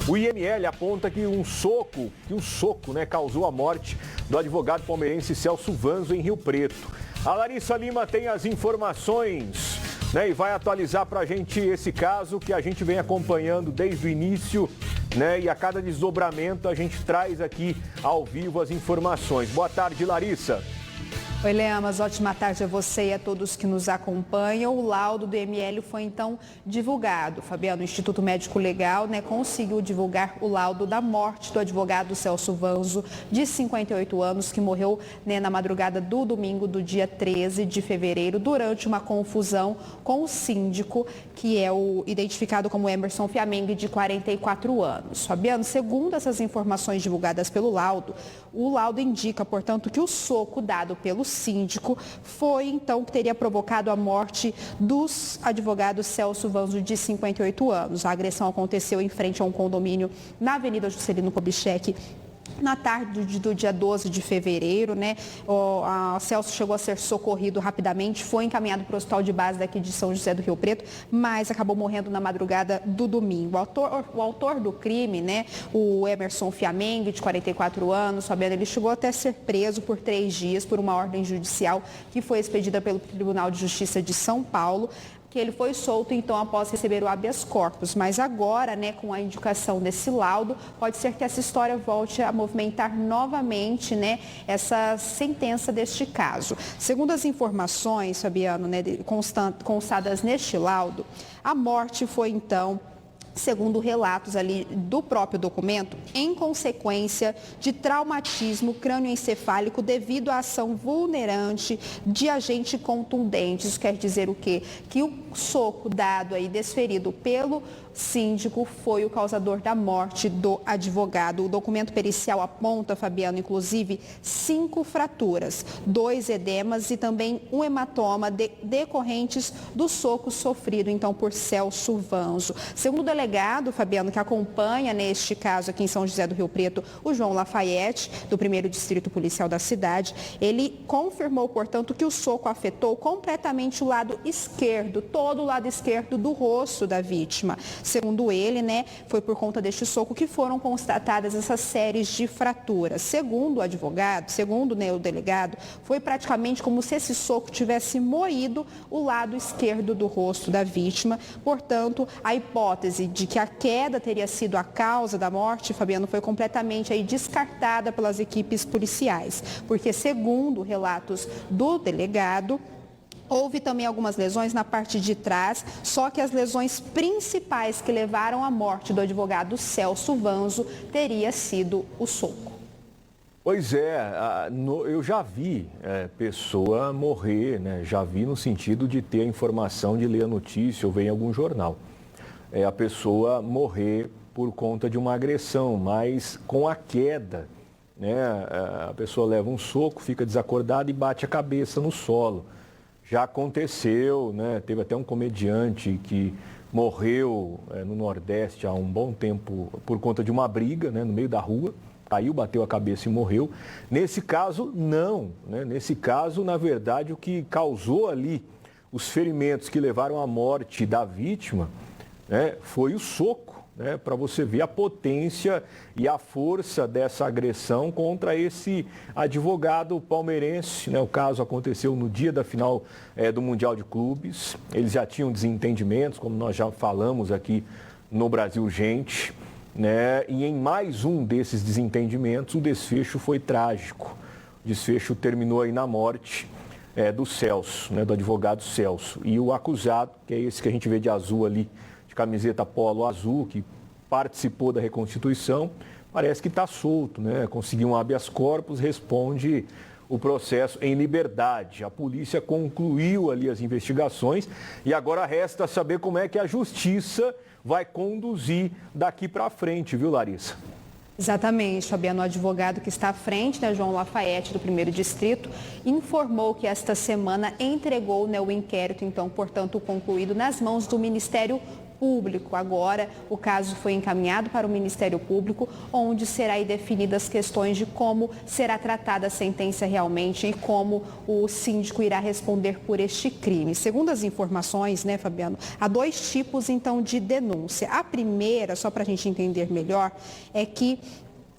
O IML aponta que um soco, causou a morte do advogado palmeirense Celso Vanzo em Rio Preto. A Larissa Lima tem as informações, e vai atualizar para a gente esse caso que a gente vem acompanhando desde o início, e a cada desdobramento a gente traz aqui ao vivo as informações. Boa tarde, Larissa. Oi, Leamas, ótima tarde a você e a todos que nos acompanham. O laudo do IML foi então divulgado. Fabiano, o Instituto Médico Legal, conseguiu divulgar o laudo da morte do advogado Celso Vanzo, de 58 anos, que morreu na madrugada do domingo do dia 13 de fevereiro, durante uma confusão com o síndico, que é o identificado como Emerson Fiamengue, de 44 anos. Fabiano, segundo essas informações divulgadas pelo laudo, o laudo indica, portanto, que o soco dado pelo síndico foi, então, que teria provocado a morte dos advogados Celso Vanzo, de 58 anos. A agressão aconteceu em frente a um condomínio na Avenida Juscelino Kubitschek, na tarde do dia 12 de fevereiro, O Celso chegou a ser socorrido rapidamente, foi encaminhado para o hospital de base daqui de São José do Rio Preto, mas acabou morrendo na madrugada do domingo. O autor do crime, o Emerson Fiamengue, de 44 anos, Fabiano, ele chegou até a ser preso por 3 dias por uma ordem judicial que foi expedida pelo Tribunal de Justiça de São Paulo, que ele foi solto, então, após receber o habeas corpus. Mas agora, com a indicação desse laudo, pode ser que essa história volte a movimentar novamente, essa sentença deste caso. Segundo as informações, Fabiano, constadas neste laudo, a morte foi, então, segundo relatos ali do próprio documento, em consequência de traumatismo crânioencefálico devido à ação vulnerante de agente contundente. Isso quer dizer o quê? Que o soco dado aí, desferido pelo síndico, foi o causador da morte do advogado. O documento pericial aponta, Fabiano, inclusive, 5 fraturas, 2 edemas e também um hematoma decorrentes do soco sofrido, então, por Celso Vanzo. Segundo o delegado, Fabiano, que acompanha neste caso aqui em São José do Rio Preto, o João Lafayette, do 1º Distrito Policial da cidade, ele confirmou, portanto, que o soco afetou completamente o lado esquerdo, todo o lado esquerdo do rosto da vítima. Segundo ele, foi por conta deste soco que foram constatadas essas séries de fraturas. Segundo o advogado, segundo o delegado, foi praticamente como se esse soco tivesse moído o lado esquerdo do rosto da vítima. Portanto, a hipótese de que a queda teria sido a causa da morte, Fabiano, foi completamente descartada pelas equipes policiais, porque, segundo relatos do delegado, houve também algumas lesões na parte de trás, só que as lesões principais que levaram à morte do advogado Celso Vanzo teria sido o soco. Pois é, eu já vi pessoa morrer, já vi no sentido de ter a informação, de ler a notícia ou ver em algum jornal. A pessoa morrer por conta de uma agressão, mas com a queda, a pessoa leva um soco, fica desacordada e bate a cabeça no solo. Já aconteceu, teve até um comediante que morreu no Nordeste há um bom tempo por conta de uma briga, no meio da rua, caiu, bateu a cabeça e morreu. Nesse caso, não. Nesse caso, na verdade, o que causou ali os ferimentos que levaram à morte da vítima foi o soco, para você ver a potência e a força dessa agressão contra esse advogado palmeirense. O caso aconteceu no dia da final do Mundial de Clubes. Eles já tinham desentendimentos, como nós já falamos aqui no Brasil Gente. E em mais um desses desentendimentos, o desfecho foi trágico. O desfecho terminou aí na morte do Celso, do advogado Celso. E o acusado, que é esse que a gente vê de azul ali, de camiseta polo azul, que participou da reconstituição, parece que está solto, Conseguiu um habeas corpus, responde o processo em liberdade. A polícia concluiu ali as investigações e agora resta saber como é que a justiça vai conduzir daqui para frente, viu, Larissa? Exatamente, Fabiano. O advogado que está à frente, João Lafayette, do 1º Distrito, informou que esta semana entregou o inquérito, então, portanto, concluído nas mãos do Ministério Público. Agora, o caso foi encaminhado para o Ministério Público, onde será aí definidas as questões de como será tratada a sentença realmente e como o síndico irá responder por este crime. Segundo as informações, né, Fabiano, há dois tipos, então, de denúncia. A primeira, só para a gente entender melhor, é que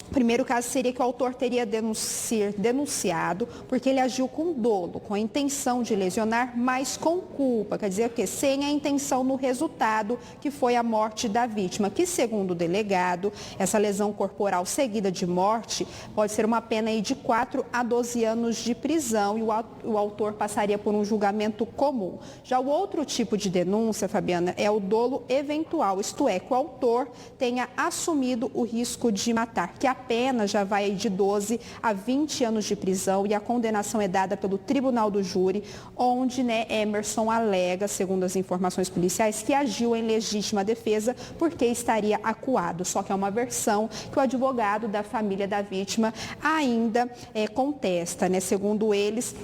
o primeiro caso seria que o autor teria denunciado porque ele agiu com dolo, com a intenção de lesionar, mas com culpa. Quer dizer o quê? Sem a intenção no resultado, que foi a morte da vítima. Que, segundo o delegado, essa lesão corporal seguida de morte pode ser uma pena aí de 4 a 12 anos de prisão e o autor passaria por um julgamento comum. Já o outro tipo de denúncia, Fabiana, é o dolo eventual, isto é, que o autor tenha assumido o risco de matar, que a pena já vai de 12 a 20 anos de prisão e a condenação é dada pelo Tribunal do Júri, onde, né, Emerson alega, segundo as informações policiais, que agiu em legítima defesa porque estaria acuado. Só que é uma versão que o advogado da família da vítima ainda contesta, né? Segundo eles,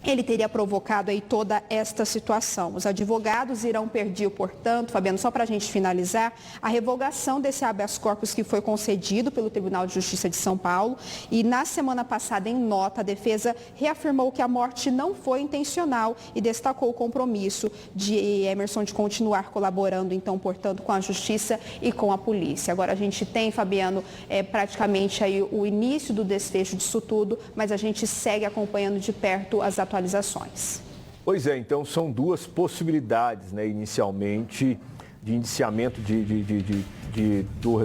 ele teria provocado aí toda esta situação. Os advogados irão pedir, portanto, Fabiano, só para a gente finalizar, a revogação desse habeas corpus que foi concedido pelo Tribunal de Justiça de São Paulo. E na semana passada, em nota, a defesa reafirmou que a morte não foi intencional e destacou o compromisso de Emerson de continuar colaborando, então, portanto, com a Justiça e com a polícia. Agora a gente tem, Fabiano, praticamente aí o início do desfecho disso tudo, mas a gente segue acompanhando de perto as atualizações. Pois é, então são duas possibilidades, né, inicialmente, de indiciamento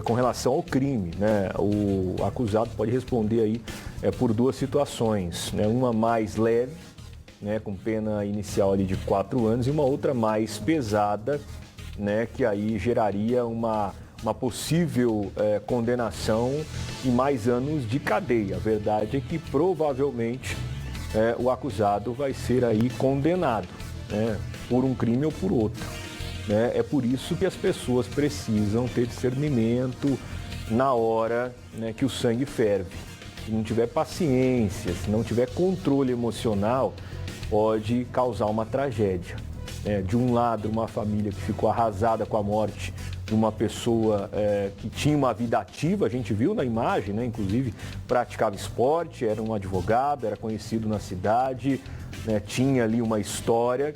com relação ao crime, né? O acusado pode responder aí por duas situações, né? Uma mais leve, né, com pena inicial ali de 4 anos, e uma outra mais pesada, né, que aí geraria uma possível condenação e mais anos de cadeia. A verdade é que provavelmente o acusado vai ser aí condenado, né, por um crime ou por outro, né? É por isso que as pessoas precisam ter discernimento na hora, né, que o sangue ferve. Se não tiver paciência, se não tiver controle emocional, pode causar uma tragédia, né? De um lado, uma família que ficou arrasada com a morte de uma pessoa que tinha uma vida ativa, a gente viu na imagem, né? Inclusive praticava esporte, era um advogado, era conhecido na cidade, né? Tinha ali uma história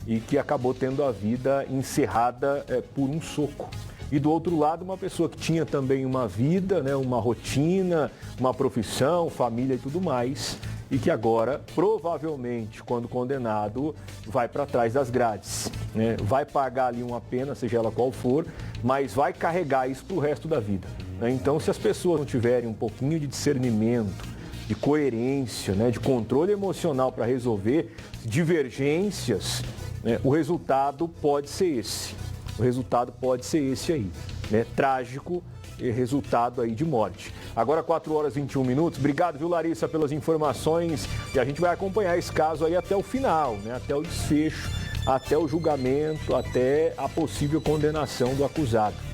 e que acabou tendo a vida encerrada por um soco. E do outro lado, uma pessoa que tinha também uma vida, né? Uma rotina, uma profissão, família e tudo mais, e que agora, provavelmente, quando condenado, vai para trás das grades, né? Vai pagar ali uma pena, seja ela qual for, mas vai carregar isso para o resto da vida, né? Então, se as pessoas não tiverem um pouquinho de discernimento, de coerência, né, de controle emocional para resolver divergências, né, o resultado pode ser esse. O resultado pode ser esse aí, né? Trágico, resultado aí de morte. Agora 4 horas e 21 minutos. Obrigado, viu, Larissa, pelas informações. E a gente vai acompanhar esse caso aí até o final, né? Até o desfecho, até o julgamento, até a possível condenação do acusado.